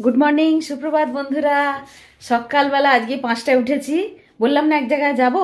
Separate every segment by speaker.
Speaker 1: Good morning, সুপ্রভাত বন্ধুরা। সকালবেলা আজকে 5টায় উঠেছি, বললাম না এক জায়গায় যাব,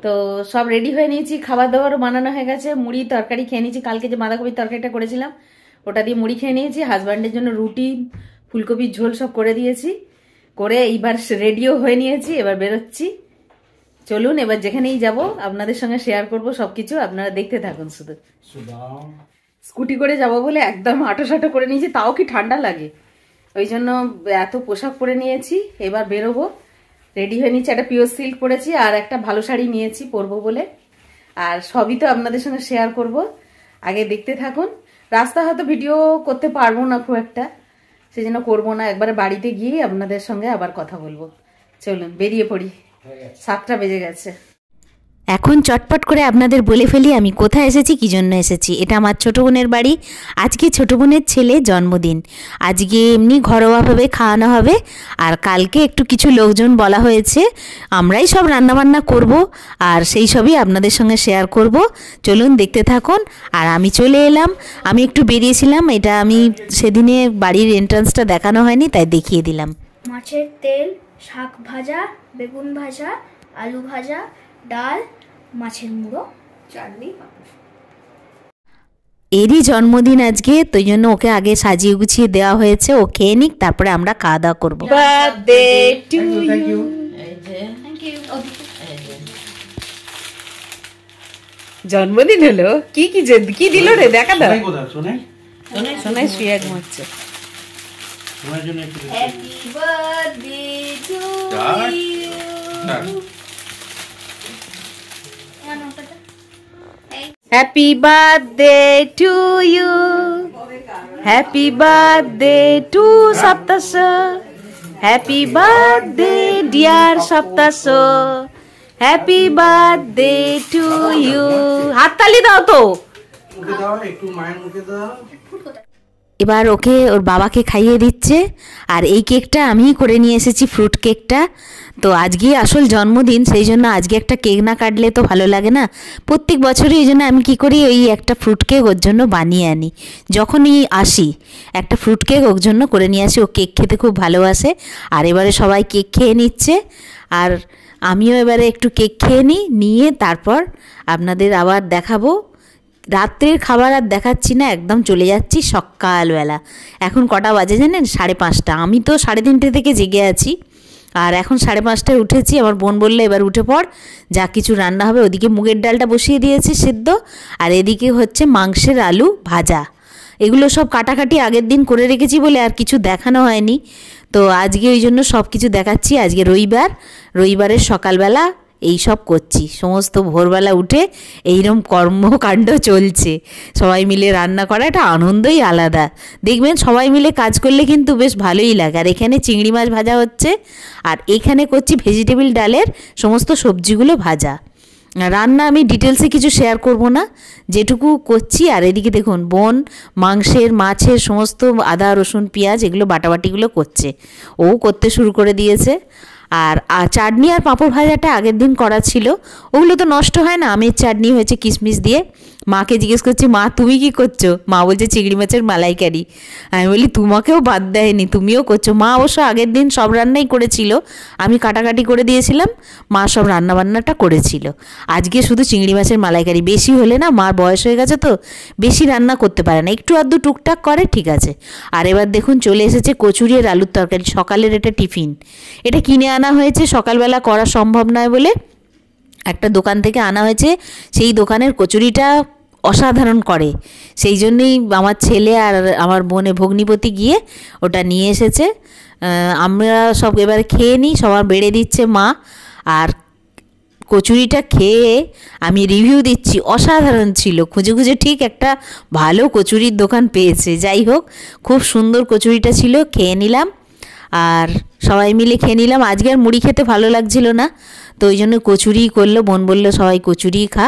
Speaker 1: তো সব রেডি হয়ে নিয়েছি। খাবার দাবারও বানানো হয়ে গেছে, মুড়ি তরকারি খেয়ে নিয়েছি। কালকে যে বাঁধাকপির তরকারিটা করেছিলাম ওটা দিয়ে মুড়ি খেয়ে নিয়েছি। হাজব্যান্ডের জন্য রুটি, ফুলকপির ঝোল সব করে দিয়েছি, করে এইবার রেডিও হয়ে নিয়েছি। এবার বেরোচ্ছি, চলুন এবার যেখানেই যাব আপনাদের সঙ্গে শেয়ার করব সবকিছু, আপনারা দেখতে থাকুন শুধু। স্কুটি করে যাব বলে একদম আটো করে নিয়েছি, তাও কি ঠান্ডা লাগে, ওই জন্য এত পোশাক পরে নিয়েছি। এবার বেরোবো, রেডি হয়ে নিয়েছি। একটা পিওর সিল্ক পরেছি আর একটা ভালো শাড়ি নিয়েছি পরবো বলে, আর সবই তো আপনাদের সঙ্গে শেয়ার করব। আগে দেখতে থাকুন। রাস্তা হয়তো ভিডিও করতে পারবো না খুব একটা, সেই জন্য করবো না, একবারে বাড়িতে গিয়ে আপনাদের সঙ্গে আবার কথা বলবো। চলুন বেরিয়ে পড়ি, 7টা বেজে গেছে।
Speaker 2: এখন চটপট করে আপনাদের বলে ফেলি আমি কোথায় এসেছি, কী জন্য এসেছি। এটা আমার ছোটো বোনের বাড়ি। আজকে ছোটো বোনের ছেলে জন্মদিন, আজকে এমনি ঘরোয়াভাবে খাওয়ানো হবে, আর কালকে একটু কিছু লোকজন বলা হয়েছে, আমরাই সব রান্নাবান্না করব, আর সেই সবই আপনাদের সঙ্গে শেয়ার করব। চলুন দেখতে থাকুন। আর আমি চলে এলাম, আমি একটু বেরিয়েছিলাম, এটা আমি সেদিনে বাড়ির এন্ট্রান্সটা দেখানো হয়নি তাই দেখিয়ে দিলাম।
Speaker 3: মাছের তেল, শাক ভাজা, বেগুন ভাজা, আলু ভাজা, ডাল, মাছের মুড়ো, চাটনি।
Speaker 2: এরই জন্মদিন আজকে, তো জন্য ওকে আগে সাজিয়ে গুছিয়ে দেওয়া হয়েছে, ও খেয়ে নিক, তারপরে আমরা খাওয়া দাওয়া করবো।
Speaker 1: জন্মদিন হলো, কি কি কি দিল রে, দেখা দাও। সোনাই শুয়ে ঘুমাচ্ছে। Happy birthday to you, happy birthday to Saptasha, happy birthday dear Saptasha, happy birthday to you. হাততালি দাও তো,
Speaker 4: একটু মায়ের মুখে দাও।
Speaker 2: এবার ওকে ওর বাবাকে খাইয়ে দিচ্ছে। আর এই কেকটা আমিই করে নিয়ে এসেছি, ফ্রুট কেকটা। তো আজকে আসল জন্মদিন, সেই জন্য আজকে একটা কেক না কাটলে তো ভালো লাগে না। প্রত্যেক বছরই এই জন্য আমি কী করি, ওই একটা ফ্রুট কেক ওর জন্য বানিয়ে আনি। যখনই আসি একটা ফ্রুট কেক ওর জন্য করে নিয়ে আসি, ও কেক খেতে খুব ভালোবাসে। আর এবারে সবাই কেক খেয়ে নিচ্ছে, আর আমিও এবারে একটু কেক খেয়ে নিয়ে তারপর আপনাদের আবার দেখাবো। রাত্রের খাবার আর দেখাচ্ছি না, একদম চলে যাচ্ছি সকালবেলা। এখন কটা বাজে জানেন? 5:30। আমি তো 3:30 থেকে জেগে আছি, আর এখন 5:30টায় উঠেছি। আমার বোন বললে এবার উঠে পড়, যা কিছু রান্না হবে। ওদিকে মুগের ডালটা বসিয়ে দিয়েছি সেদ্ধ, আর এদিকে হচ্ছে মাংসের আলু ভাজা। এগুলো সব কাটাকাটি আগের দিন করে রেখেছি বলে আর কিছু দেখানো হয়নি, তো আজকে ওই জন্য সব কিছু দেখাচ্ছি। আজকে রবিবারের সকালবেলা এই সব করছি, সমস্ত ভোরবেলা উঠে এইরকম কর্মকাণ্ড চলছে। সবাই মিলে রান্না করা একটা আনন্দই আলাদা। দেখবেন সবাই মিলে কাজ করলে কিন্তু বেশ ভালোই লাগে। আর এখানে চিংড়ি মাছ ভাজা হচ্ছে, আর এখানে করছি ভেজিটেবিল ডালের সমস্ত সবজিগুলো ভাজা। রান্না আমি ডিটেলসে কিছু শেয়ার করব না, যেটুকু করছি। আর এদিকে দেখুন বোন মাছের সমস্ত আদা রসুন পেঁয়াজ এগুলো বাটাবাটিগুলো করছে, ও করতে শুরু করে দিয়েছে। আর চাটনি আর পাঁপড় ভাজাটা আগের দিন করা ছিল, ওগুলো তো নষ্ট হয় না। আমের চাটনি হয়েছে কিশমিশ দিয়ে। মাকে জিজ্ঞেস করছি, মা তুমি কি করছো? মা বলছে চিংড়ি মাছের মালাইকারি। আমি বলি তোমাকেও বাদ দেয়নি, তুমিও করছো। মা অবশ্য আগের দিন সব রান্নাই করেছিল, আমি কাটাকাটি করে দিয়েছিলাম, মা সব রান্নাবান্নাটা করেছিল। আজকে শুধু চিংড়ি মাছের মালাইকারি। বেশি হলে না, মার বয়স হয়ে গেছে তো বেশি রান্না করতে পারে না, একটু আধটু টুকটাক করে, ঠিক আছে। আর এবার দেখুন চলে এসেছে কচুরি আর আলুর তরকারি। সকালের এটা টিফিন, এটা কিনে আনা হয়েছে, সকালবেলা করা সম্ভব নয় বলে একটা দোকান থেকে আনা হয়েছে। সেই দোকানের কচুরিটা অসাধারণ করে, সেই জন্যই আমার ছেলে আর আমার বোনে ভগ্নিপতি গিয়ে ওটা নিয়ে এসেছে। আমরা সব এবার খেয়ে নিই, সবার বেড়ে দিচ্ছে মা। আর কচুরিটা খেয়ে আমি রিভিউ দিচ্ছি, অসাধারণ ছিল। খুঁজে খুঁজে ঠিক একটা ভালো কচুরির দোকান পেয়েছে। যাই হোক, খুব সুন্দর কচুরিটা ছিল, খেয়ে নিলাম। আর সবাই মিলে খেয়ে নিলাম। আজকে আর মুড়ি খেতে ভালো লাগছিল না, তো ওই জন্য কচুরিই করলো। বোন বললো সবাই কচুরিই খা।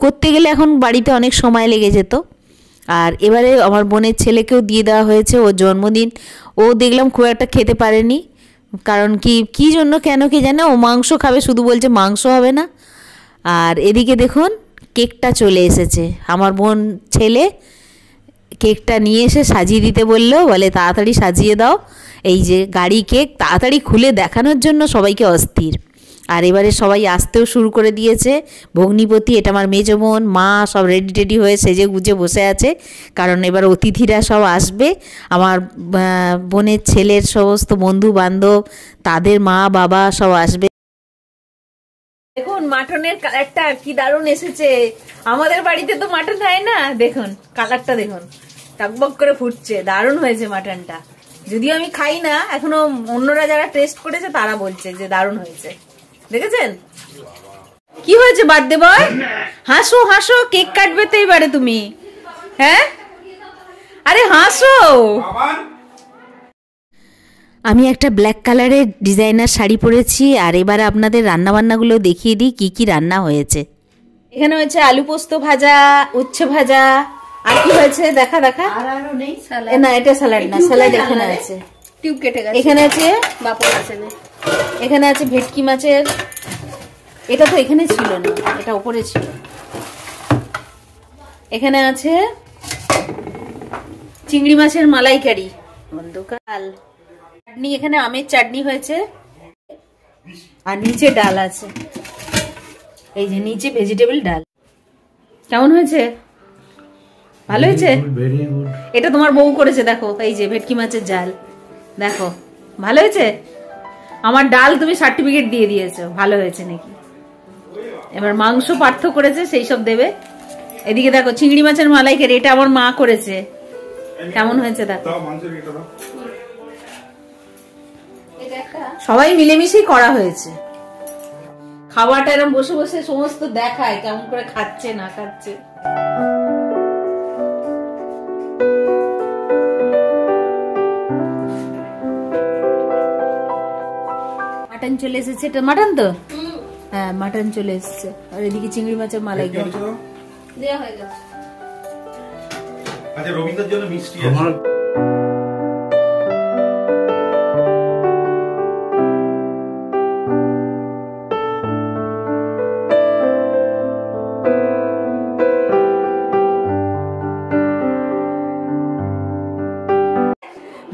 Speaker 2: করতে গেলে এখন বাড়িতে অনেক সময় লেগে যেত। আর এবারে আমার বোনের ছেলেকেও দিয়ে দেওয়া হয়েছে, ওর জন্মদিন। ও দেখলাম খুব একটা খেতে পারেনি, কারণ কী জন্য কেন কে জানে, ও মাংস খাবে, শুধু বলছে মাংস হবে না। আর এদিকে দেখুন কেকটা চলে এসেছে। আমার বোন ছেলে কেকটা নিয়ে এসে সাজিয়ে দিতে বললো, বলে তাড়াতাড়ি সাজিয়ে দাও। এই যে গাড়ি কেক, তাড়াতাড়ি খুলে দেখানোর জন্য সবাইকে অস্থির। আর এবারে সবাই আসতেও শুরু করে দিয়েছে। ভগ্নিপতি, এটা আমার মেজো বোন, মা সব রেডি টেডি হয়ে সেজে গুজে বসে আছে, কারণ এবার অতিথিরা সব আসবে। আমার বোনের ছেলের সমস্ত বন্ধু বান্ধব, তাদের মা বাবা সব আসবে।
Speaker 1: দেখুন মাটনের কালারটা কি দারুণ এসেছে। আমাদের বাড়িতে তো মাটন হয় না, দেখুন কালারটা দেখুন, টকবক করে ফুটছে, দারুণ হয়েছে মাটনটা। যদিও আমি খাই না, এখনো অন্যরা যারা টেস্ট করেছে তারা বলছে যে দারুণ হয়েছে। দেখেছেন কি হয়েছে? বার্থডে বয়, হাসো হাসো, কেক কাটবে তো এবারে তুমি। হ্যাঁ, আরে হাসো।
Speaker 2: আমি একটা ব্ল্যাক কালারের ডিজাইনার শাড়ি পরেছি। আর এবার আপনাদের রান্নাবান্নাগুলো দেখিয়ে দিই কি কি রান্না হয়েছে।
Speaker 1: এখানে হয়েছে আলু পোস্ত ভাজা, উচ্ছে ভাজা, আর কি হয়েছে দেখা দেখা। না এটা স্যালাড না, স্যালাড এখানে আছে, টিউব কেটে গেছে। এখানে আছে বাপর আছে, এখানে আছে ভেটকি মাছের, এটা তো এখানে ছিল না, এটা উপরে ছিল। এখানে আছে চিংড়ি মাছের মালাইকারি, কাল চাটনি, এখানে আমের চাটনি হয়েছে, আর নিচে ডাল আছে। এই যে নিচে ভেজিটেবল ডাল। কেমন হয়েছে? ভালো হয়েছে? এটা তোমার বউ করেছে, দেখো এই যে ভেটকি মাছের ঝাল, দেখো ভালো হয়েছে। আমার ডাল তুমি সার্টিফিকেট দিয়ে দিয়েছো ভালো হয়েছে নাকি। এবার মাংস পার্থ করেছে, সেই সব দেবে। এদিকে দেখো চিংড়ি মাছের মালাইকারি, এটা আমার মা করেছে, কেমন হয়েছে দেখো। সবাই মিলেমিশেই করা হয়েছে। খাওয়াটা এরকম বসে বসে সমস্ত দেখায় কেমন করে খাচ্ছে না খাচ্ছে। মাটন চলে এসেছে, এটা মাটন তো? হ্যাঁ মাটন চলে এসেছে। আর এদিকে চিংড়ি মাছের মালাইকারি দেওয়া হয়ে গেছে।
Speaker 5: আচ্ছা রবীন্দ্রের জন্য মিষ্টি আছে।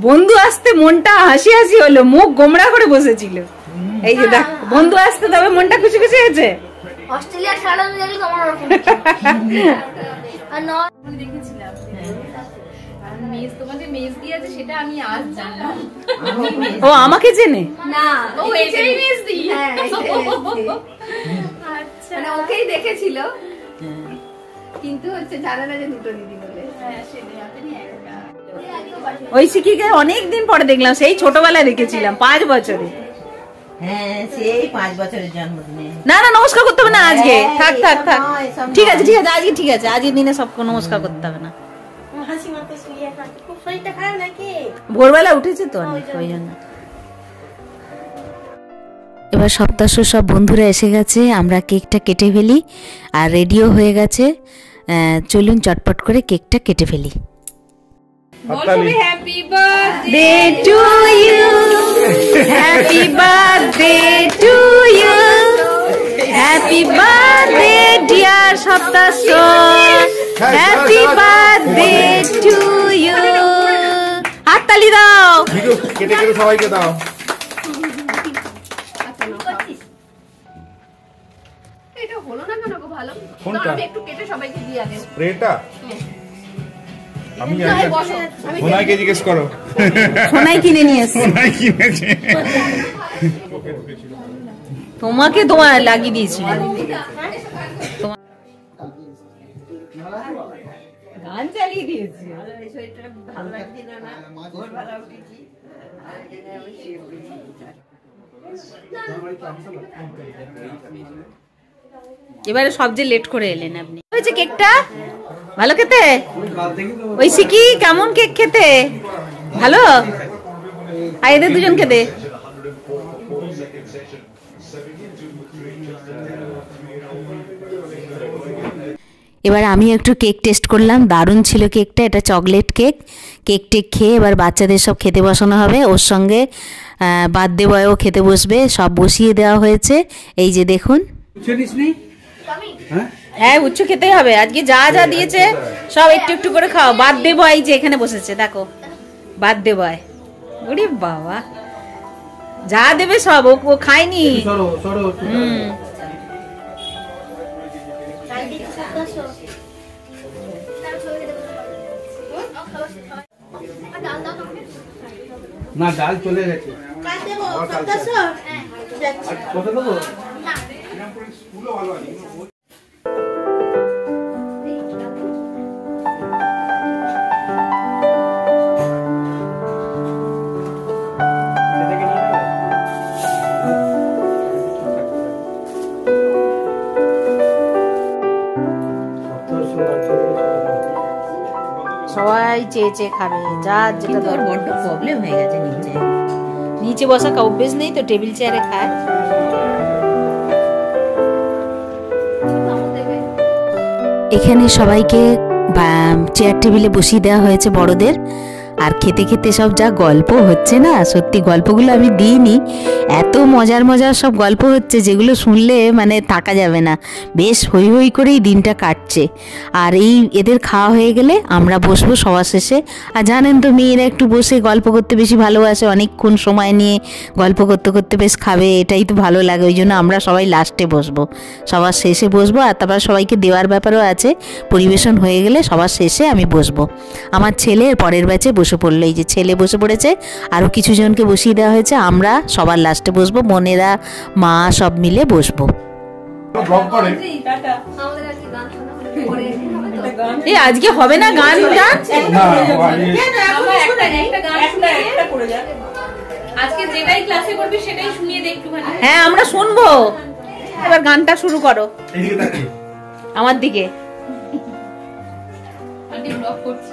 Speaker 1: বন্ধু আসতে মনটা হাসি হাসি হলো, মুখ গোমড়া করে বসেছিল। এই যে দেখ বন্ধু আসতে তবে মনটা খুশি খুশি হয়েছে।
Speaker 3: অস্ট্রেলিয়া ছাড়া আমি দেখলে তোমার ওরকম আর নয় দেখেছিলাম। মেজ তোমাদের মেজ দিয়ে আছে, সেটা আমি আজ জানলাম।
Speaker 1: ও আমাকে চেনে
Speaker 3: না,
Speaker 1: ও এটাই মেজ দি।
Speaker 3: আচ্ছা মানে ওকেই দেখেছিল, কিন্তু হচ্ছে জানা না যে দুটো দিদি বলে। হ্যাঁ সেটাই, আপনি একটা
Speaker 1: ঐশিকীকে অনেকদিন পরে দেখলাম, সেই ছোটবেলায় দেখেছিলাম 5 বছরে।
Speaker 2: হ্যাঁ সেই 5 বছরের জন্মদিনে।
Speaker 1: না না নমস্কার করতে হবে না আজকে, থাক থাক থাক, ঠিক আছে ঠিক আছে, আজকে ঠিক আছে, আজকের দিনে সবকে নমস্কার করতে হবে না। ভোরবেলা উঠেছে তো ওই জন্য।
Speaker 2: এবার সপ্তাহ সব বন্ধুরা এসে গেছে, আমরা কেকটা কেটে ফেলি। আর রেডিও হয়ে গেছে, চলুন চটপট করে কেকটা কেটে ফেলি।
Speaker 1: Happy birthday to you, happy birthday to you, happy birthday dear সপ্তাহ, হ্যাপি বার্থডে টু ইউ। হাততালি দাও,
Speaker 5: কেটে কেটে সবাইকে দাও।
Speaker 3: এটা হলো না কেন গো? ভালো
Speaker 5: কোনটা?
Speaker 3: আমি একটু কেটে সবাইকে দিয়ে আগে
Speaker 5: স্প্রেটা আমি সোনাইকে জিজ্ঞেস করো।
Speaker 1: সোনাই কিনে নিয়ে এসছে,
Speaker 5: সোনাই কিনেছে।
Speaker 1: তোমাকে তোমার লাগিয়ে দিয়েছিল। গান চালিয়ে দিয়েছে। এবারে সবচেয়ে লেট করে এলেন আপনি। হয়েছে কেকটা ভালো খেতে? ঐশিকী কেমন কেক খেতে? ভালো? আর এদের দুজনকে দে।
Speaker 2: এবার আমি একটু কেক টেস্ট করলাম, দারুণ ছিল কেকটা। এটা চকলেট কেক। কেক টেক খেয়ে এবার বাচ্চাদের সব খেতে বসানো হবে, ওর সঙ্গে বার্থডে বয়ও খেতে বসবে। সব বসিয়ে দেওয়া হয়েছে, এই যে দেখুন।
Speaker 4: হ্যাঁ
Speaker 1: হ্যাঁ উচ্চ খেতেই হবে, আজকে যা যা দিয়েছে সব একটু একটু করে খাও। বার্থডে বয় যে এখানে বসেছে দেখো, বার্থডে বয়। ওরে বাবা, যা দেবে সব ও খায়নি।
Speaker 4: সরো সরো না, ডাল চলে গেছে। কথা দেবো
Speaker 1: সবাই চেয়ে চেয়ে খাবে, যার যেটা দরকার। বড্ড প্রবলেম হয়ে গেছে, নিচে নিচে বসা অভ্যেস নেই তো, টেবিল চেয়ারে খায়।
Speaker 2: এখানে সবাইকে চেয়ার টেবিলে বসিয়ে দেওয়া হয়েছে বড়দের। আর খেতে খেতে সব যা গল্প হচ্ছে না, সত্যি গল্পগুলো আমি দিইনি, এত মজার মজার সব গল্প হচ্ছে যেগুলো শুনলে মানে থাকা যাবে না। বেশ হই হই করেই দিনটা কাটছে। আর এই এদের খাওয়া হয়ে গেলে আমরা বসবো সবার শেষে। আর জানেন তো মেয়েরা একটু বসে গল্প করতে বেশি ভালোবাসে, অনেকক্ষণ সময় নিয়ে গল্প করতে করতে বেশ খাবে, এটাই তো ভালো লাগে। ওই জন্য আমরা সবাই লাস্টে বসবো, সবার শেষে বসবো। আর তারপর সবাইকে দেওয়ার ব্যাপারও আছে, পরিবেশন হয়ে গেলে সবার শেষে আমি বসবো। আমার ছেলে পরের ব্যাচে বসে পড়লো, এই যে ছেলে বসে পড়েছে, আরও কিছু জনকে বসিয়ে দেওয়া হয়েছে। আমরা সবার লাস্টে বসবো, বোনেরা মা সব মিলে বসবো।
Speaker 1: আজকে হবে না গান?
Speaker 3: আজকে যেটাই ক্লাসে করবি সেটাই শুনিয়ে দে একটুখানি।
Speaker 1: হ্যাঁ আমরা শুনবো, এবার গানটা শুরু করো আমার দিকে।
Speaker 3: আন্টি ব্লগ করছি।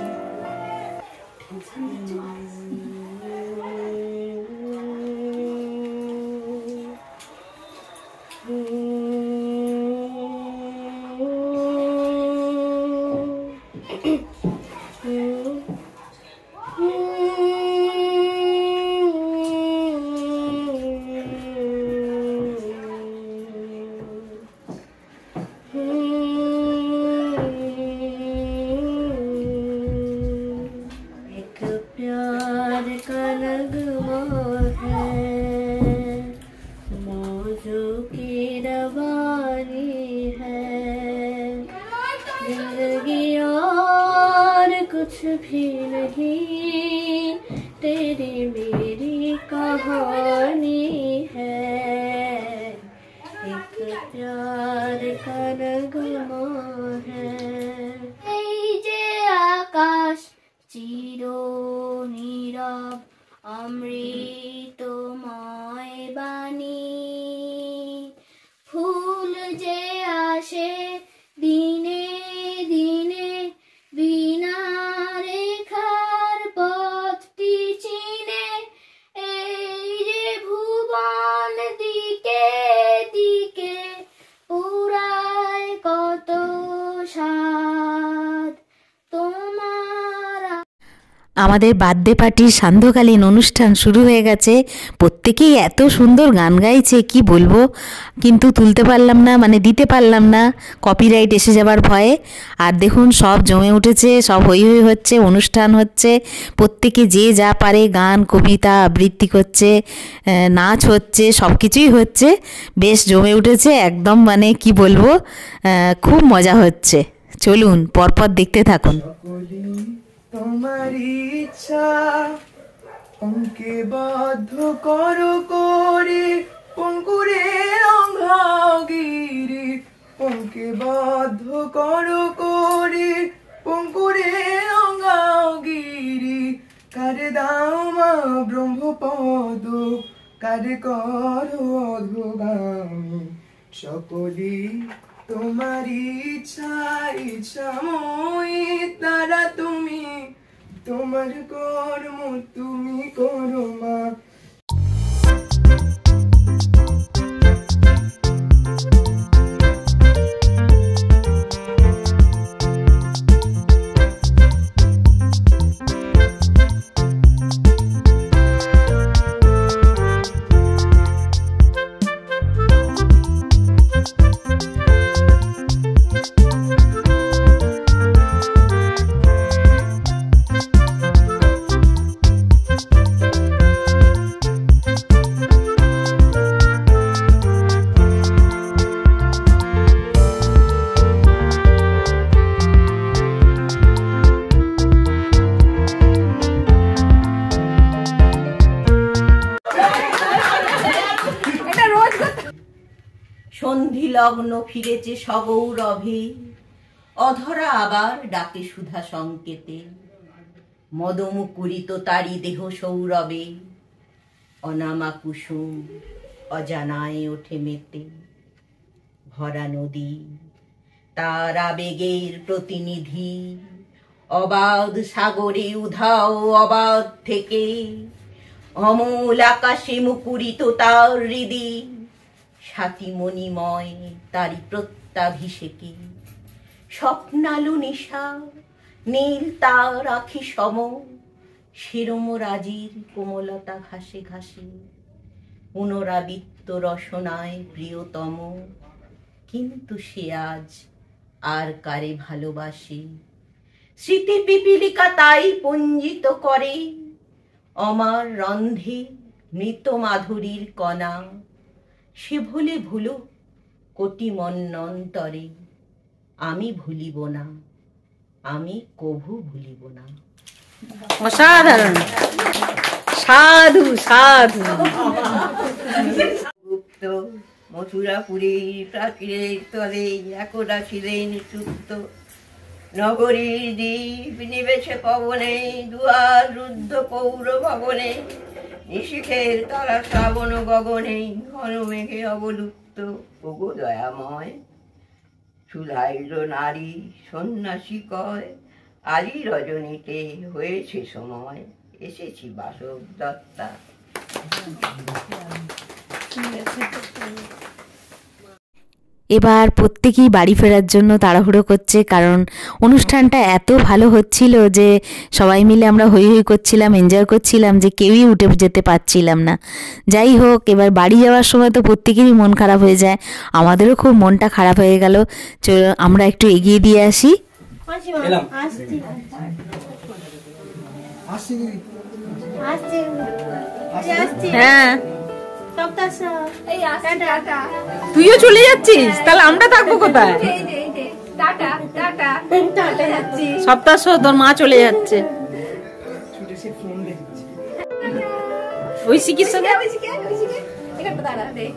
Speaker 6: कुछ भी नहीं तेरी मेरी कहानी है, एक प्यार का नगमा है। এই যে আকাশ চির নীরব অমৃতময় বাণী, ফুল যে আসে দিনে দিনে বিনা রেখার পথটি চিনে, এই যে ভুবন দিকে দিকে উড়ায় কত স্বাদ তোমার।
Speaker 2: আমাদের বার্থডে পার্টির সান্ধ্যকালীন অনুষ্ঠান শুরু হয়ে গেছে। প্রত্যেকেই এত সুন্দর গান গাইছে কি বলবো, কিন্তু তুলতে পারলাম না, মানে দিতে পারলাম না, কপিরাইট এসে যাবার ভয়ে। আর দেখুন সব জমে উঠেছে, সব হই হই হচ্ছে, অনুষ্ঠান হচ্ছে, প্রত্যেকে যে যা পারে গান কবিতা আবৃত্তি করছে, নাচ হচ্ছে, সব কিছুই হচ্ছে, বেশ জমে উঠেছে একদম, মানে কি বলবো, খুব মজা হচ্ছে। চলুন পরপর দেখতে থাকুন।
Speaker 7: তোমার ইচ্ছা পঙ্কে বদ্ধ করো করে, পঙ্কুরে অঙ্গিরি পঙ্কে বদ্ধ করো করে, পঙ্কুরে অঙ্গিরি কারে দাও মা ব্রহ্মপদ, কারে করো অধোগামী, সকলি তোমার ইচ্ছা ইচ্ছাময়ী তারা তুমি, তোমার কর্ম তুমি করো মা।
Speaker 8: লগ্ন ফিরেছে সগৌরভে, অধরা আবার ডাকে সুধা সংকেতে, মদমুকুরিত তারি দেহ সৌরভে, অনামা কুসুম অজানায় ওঠে মেতে। ভরা নদী তার আবেগের প্রতিনিধি, অবাধ সাগরে উধাও অবাধ থেকে, অমূল আকাশে মুকুরিত তার হৃদি, সাথী মণিময় তারি প্রত্যাভিষেকে। স্বপ্নালু নিশা নীল তার আখি সম, শিরোমরাজির কোমলতা ঘাসে ঘাসে, পুনরাবৃত্ত রসনায় প্রিয়তম, কিন্তু সে আজ আর কারে ভালোবাসে। স্মৃতি পিপীলিকা তাই পুঞ্জিত করে, অমার রন্ধে মৃত মাধুরীর কণা, সে ভুলে ভুলুক কোটি মন্বন্তরে, আমি ভুলিব না, আমি কভু ভুলিব না।
Speaker 1: অসাধারণ, সাধু সাধু।
Speaker 8: গুপ্ত মথুরাপুরীর প্রাচীরের তলে একদা ছিলেন সুপ্ত, নগরীর দ্বীপ নিবেছে পবনে, দুয়ার রুদ্ধ পৌর ভবনে, নিশিখের তারা শ্রাবণ গগনে, ঘন মেঘে অবলুপ্ত। ওগো দয়াময় চুলাইল নারী সন্ন্যাসী কয়, আলি রজনীতে হয়েছে সময়, এসেছি বাসব দত্তা।
Speaker 2: এবার প্রত্যেকেই বাড়ি ফেরার জন্য তাড়াহুড়ো করছে, কারণ অনুষ্ঠানটা এত ভালো হচ্ছিল যে সবাই মিলে আমরা হই হই করছিলাম, এনজয় করছিলাম, যে কেউই উঠে যেতে পারছিলাম না। যাই হোক, এবার বাড়ি যাওয়ার সময় তো প্রত্যেকেরই মন খারাপ হয়ে যায়, আমাদেরও খুব মনটা খারাপ হয়ে গেল। চলো আমরা একটু এগিয়ে দিয়ে আসি।
Speaker 1: হ্যাঁ,
Speaker 3: এই আসছি, টাটা।
Speaker 1: তুইও চলে যাচ্ছিস, তাহলে আমরা থাকবো কোথায়?
Speaker 3: এই যে, এই যে, টাটা টাটা টাটা যাচ্ছি।
Speaker 1: সপ্তাহ তোর মা চলে যাচ্ছে ঐশিকির সঙ্গে।
Speaker 3: এখানটা দাঁড়া দে।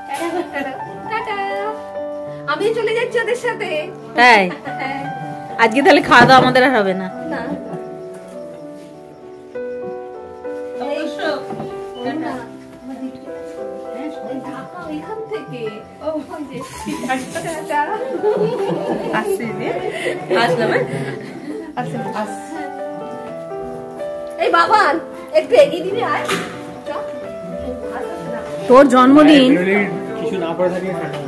Speaker 3: Tata, tata. আমি চলে যাচ্ছি ওদের সাথে।
Speaker 1: তাই আজকে তাহলে খাওয়া দাওয়া আমাদের আর হবে না।
Speaker 3: না এখান থেকে এই বাবা একটু এগিয়ে দিবি। আয়
Speaker 1: তোর জন্মদিন,
Speaker 4: কিছু না পড়ে থাকলে ঠান্ডা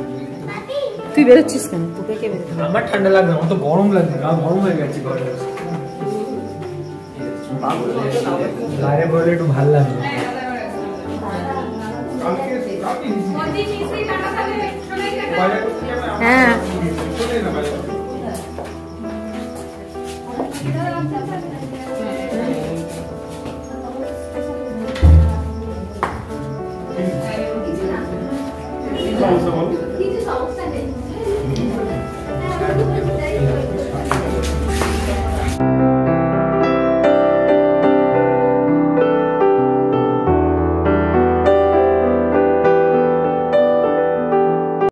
Speaker 1: তুই বেরোচ্ছিস কেন? তোকে কে বেরোতে?
Speaker 4: আমার ঠান্ডা লাগবে, আমার তো গরম লাগবে, গরম হয়ে গেছে ঘরে বাইরে বলে একটু ভালো লাগবে।
Speaker 1: হ্যাঁ